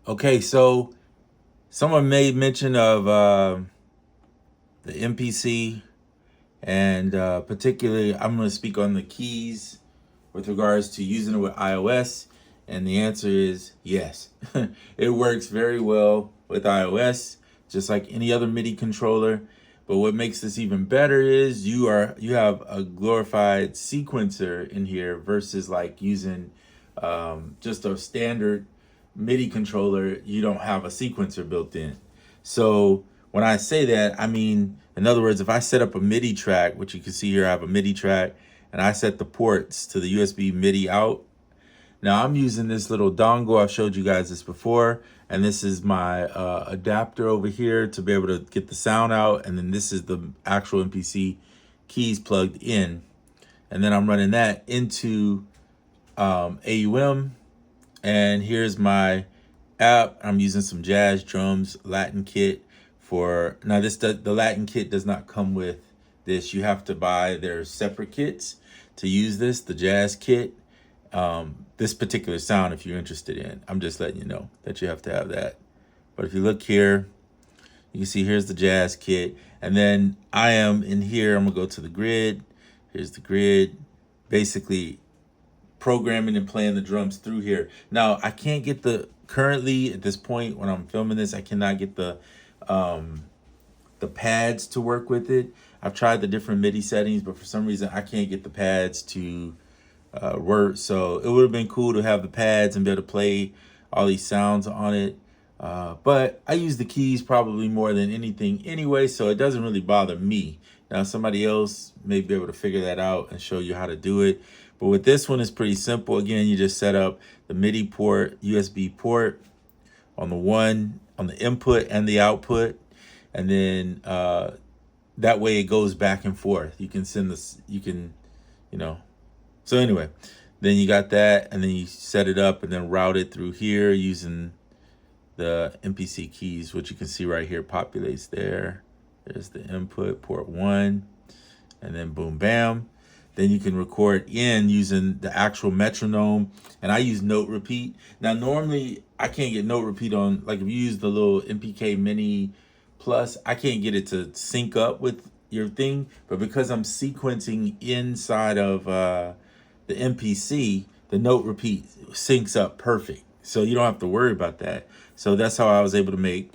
Okay, so someone made mention of the MPC, and particularly I'm going to speak on the keys with regards to using it with iOS. And the answer is yes. It works very well with iOS, just like any other MIDI controller. But what makes this even better is you have a glorified sequencer in here versus like using just a standard MIDI controller. You don't have a sequencer built in. So when I say that, I mean, in other words, if I set up a MIDI track, which you can see here, I have a MIDI track, and I set the ports to the USB MIDI out. Now I'm using this little dongle. I've showed you guys this before, and this is my adapter over here to be able to get the sound out, and then this is the actual MPC keys plugged in, and then I'm running that into AUM, and here's my app. I'm using some jazz drums Latin kit for now. The Latin kit does not come with this. You have to buy their separate kits to use this, the jazz kit. This particular sound, if you're interested in, I'm just letting you know that you have to have that. But if you look here, you can see here's the jazz kit, and then I am in here. I'm gonna go to the grid. Here's the grid, basically programming and playing the drums through here. Now I can't get currently at this point when I'm filming this, I cannot get the pads to work with it. I've tried the different MIDI settings, but for some reason I can't get the pads to work. So it would have been cool to have the pads and be able to play all these sounds on it. But I use the keys probably more than anything anyway, so it doesn't really bother me. Now somebody else may be able to figure that out and show you how to do it. But with this one, it's pretty simple. Again, you just set up the MIDI port, USB port on the input and the output. And then that way it goes back and forth. You can send this, So anyway, then you got that, and then you set it up and then route it through here using the MPC keys, which you can see right here populates there. There's the input, port 1, and then boom, bam. Then you can record in using the actual metronome, and I use note repeat. Now, normally I can't get note repeat on, like if you use the little MPK Mini Plus, I can't get it to sync up with your thing, but because I'm sequencing inside of the MPC, the note repeat syncs up perfect. So you don't have to worry about that. So that's how I was able to make.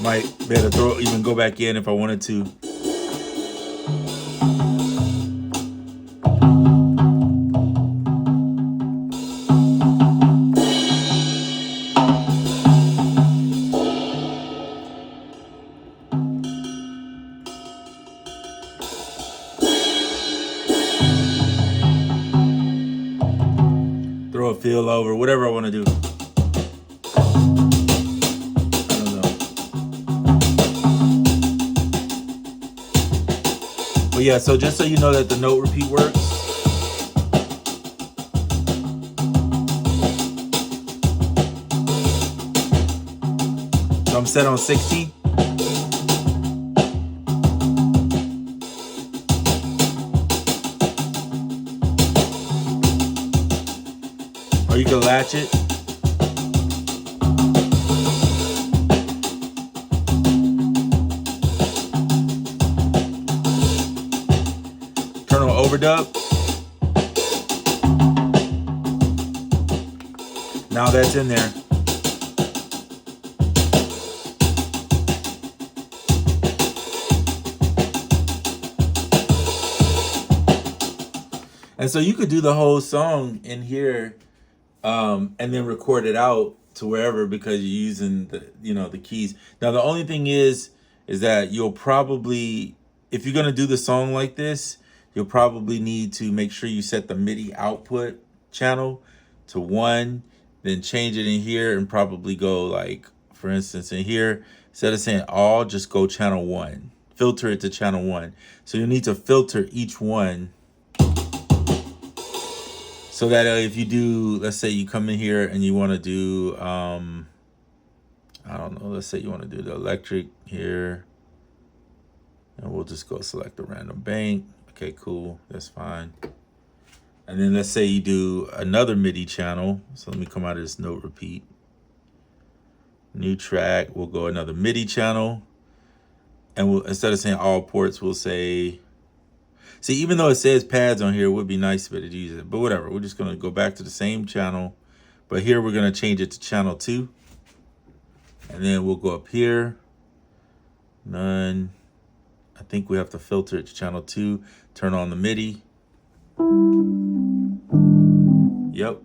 Might be able to even go back in if I wanted to. Throw a feel over, whatever I want to do. But yeah, so just so you know that the note repeat works. So I'm set on 60. Or you can latch it. Turn on overdub. Now that's in there. And so you could do the whole song in here, and then record it out to wherever, because you're using the keys. Now the only thing is that you'll probably, if you're gonna do the song like this, you'll probably need to make sure you set the MIDI output channel to 1, then change it in here and probably go, like, for instance, in here, instead of saying all, just go channel 1 filter it to channel 1. So you need to filter each one so that if you do, let's say you come in here and you want to do, I don't know, let's say you want to do the electric here, and we'll just go select a random bank. Okay, cool, that's fine. And then let's say you do another MIDI channel. So let me come out of this note repeat. New track, we'll go another MIDI channel. And we'll, instead of saying all ports, we'll say, see, even though it says pads on here, it would be nice if it use it, but whatever. We're just gonna go back to the same channel, but here we're gonna change it to channel 2. And then we'll go up here, none. I think we have to filter it to channel 2, turn on the MIDI. Yep.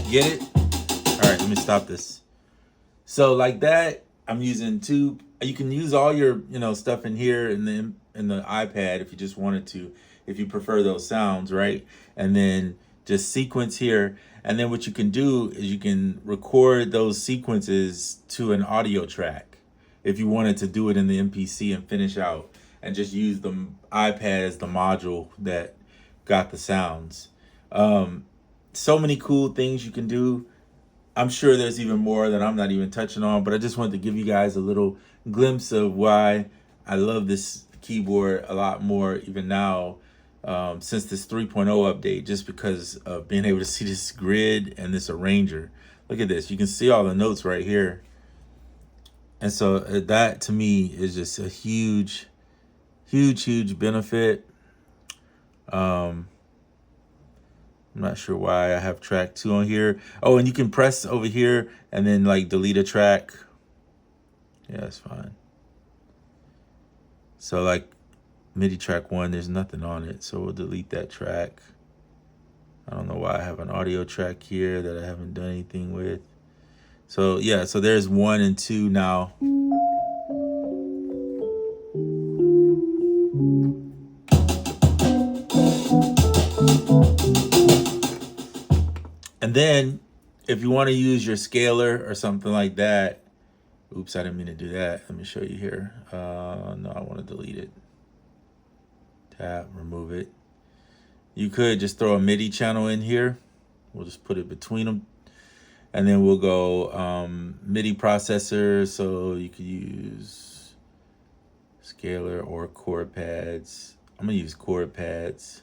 Get it? All right, let me stop this. So like that, I'm using two. You can use all your, stuff in here in the iPad if you just wanted to, if you prefer those sounds, right? And then just sequence here. And then what you can do is you can record those sequences to an audio track if you wanted to do it in the MPC and finish out and just use the iPad as the module that got the sounds. So many cool things you can do. I'm sure there's even more that I'm not even touching on, but I just wanted to give you guys a little glimpse of why I love this keyboard a lot more even now, since this 3.0 update, just because of being able to see this grid and this arranger. Look at this. You can see all the notes right here. And so that to me is just a huge, huge, huge benefit. I'm not sure why I have track 2 on here. Oh, and you can press over here and then like delete a track. Yeah, that's fine. So like MIDI track 1, there's nothing on it. So we'll delete that track. I don't know why I have an audio track here that I haven't done anything with. So yeah, so there's 1 and 2 now. And then if you want to use your scaler or something like that, oops, I didn't mean to do that. Let me show you here. No, I want to delete it. Tap, remove it. You could just throw a MIDI channel in here. We'll just put it between them. And then we'll go MIDI processor. So you could use scaler or chord pads. I'm going to use chord pads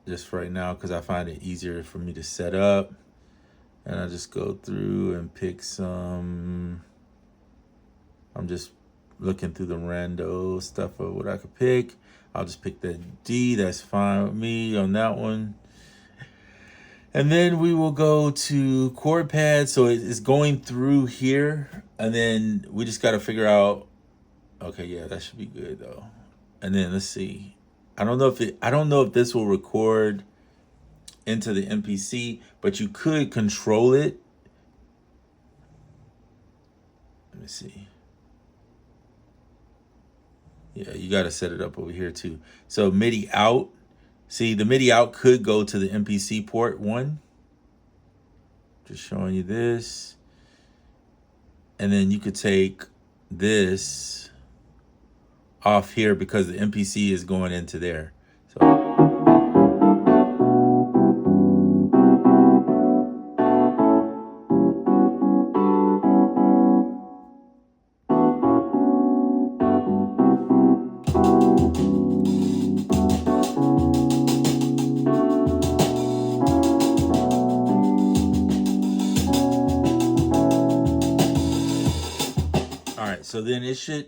just right now because I find it easier for me to set up. And I just go through and pick some. I'm just looking through the rando stuff of what I could pick. I'll just pick the D. That's fine with me on that one. And then we will go to chord pads. So it's going through here. And then we just got to figure out. Okay, yeah, that should be good though. And then let's see. I don't know if this will record into the MPC, but you could control it. Let me see. Yeah, you got to set it up over here too. So MIDI out. See, the MIDI out could go to the MPC port 1. Just showing you this. And then you could take this off here because the MPC is going into there. So So then it should,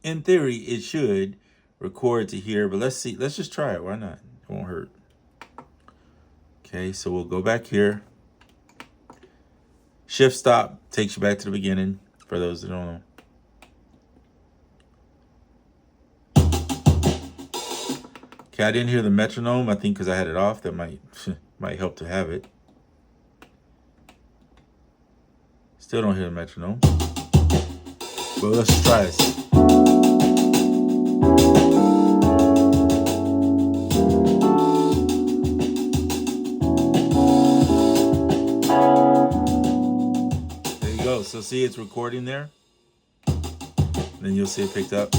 in theory, it should record to here, but let's see. Let's just try it. Why not? It won't hurt. Okay, so we'll go back here. Shift stop takes you back to the beginning for those that don't know. Okay, I didn't hear the metronome. I think because I had it off, that might help to have it. Still don't hear the metronome. Well, let's try this. There you go. So see, it's recording there. Then you'll see it picked up.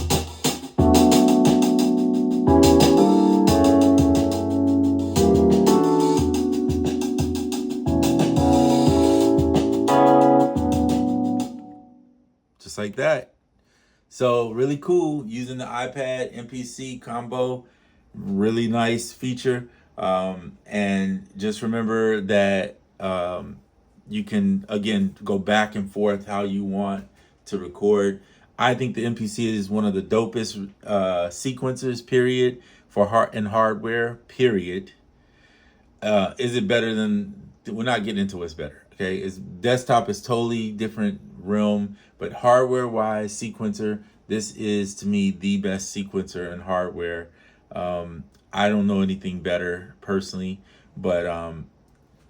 Just like that. So really cool using the iPad MPC combo. Really nice feature. And just remember that you can, again, go back and forth how you want to record. I think the MPC is one of the dopest sequencers, period, for hardware, period. Is it better than, we're not getting into what's better, okay? Desktop is totally different realm, but hardware-wise, sequencer, this is, to me, the best sequencer in hardware. I don't know anything better, personally, but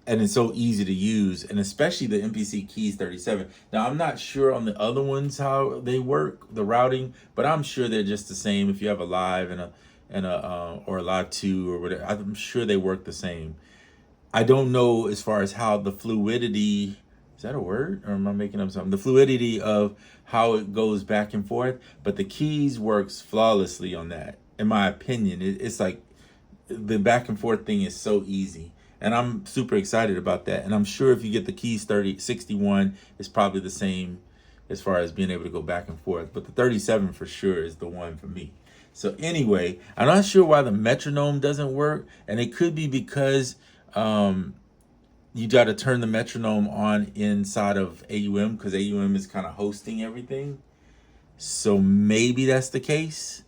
and it's so easy to use, and especially the MPC Keys 37. Now, I'm not sure on the other ones how they work, the routing, but I'm sure they're just the same. If you have a live and a or a live 2 or whatever, I'm sure they work the same. I don't know as far as how the fluidity, is that a word, or am I making up something? The fluidity of how it goes back and forth, but the keys works flawlessly on that. In my opinion, it's like the back and forth thing is so easy. And I'm super excited about that. And I'm sure if you get the Keys 61, it's probably the same as far as being able to go back and forth. But the 37 for sure is the one for me. So anyway, I'm not sure why the metronome doesn't work. And it could be because you got to turn the metronome on inside of AUM, because AUM is kind of hosting everything. So maybe that's the case.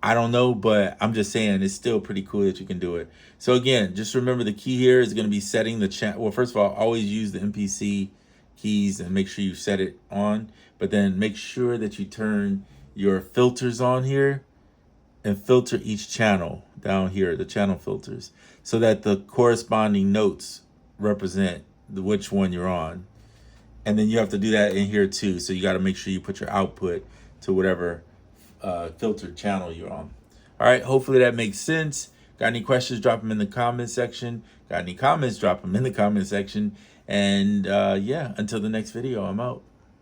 I don't know, but I'm just saying it's still pretty cool that you can do it. So again, just remember the key here is going to be setting the channel. Well, first of all, always use the MPC keys and make sure you set it on. But then make sure that you turn your filters on here and filter each channel down here, the channel filters, so that the corresponding notes represent which one you're on. And then you have to do that in here too. So you got to make sure you put your output to whatever filtered channel you're on. All right, hopefully that makes sense. Got any questions, drop them in the comment section. Got any comments, drop them in the comment section. And yeah, until the next video, I'm out.